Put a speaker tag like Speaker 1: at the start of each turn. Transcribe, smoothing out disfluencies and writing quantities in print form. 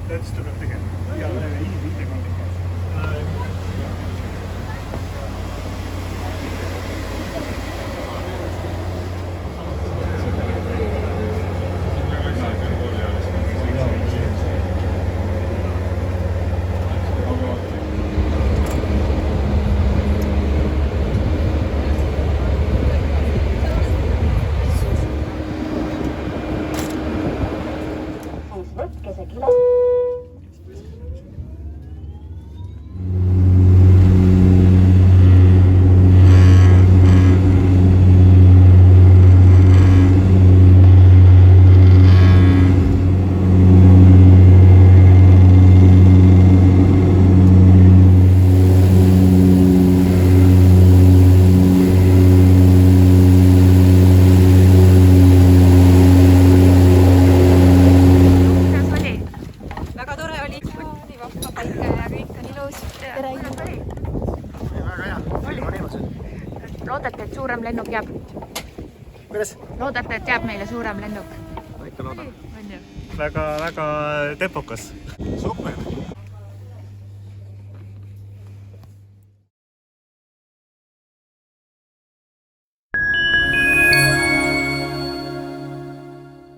Speaker 1: That's to the ticket. Yeah, easy. They want to
Speaker 2: loodate, et suurem lennuk jääb?
Speaker 1: kuidas?
Speaker 2: Loodate, et jääb meile suurem lennuk?
Speaker 1: Ikka loodan. Väga tempokas. Super!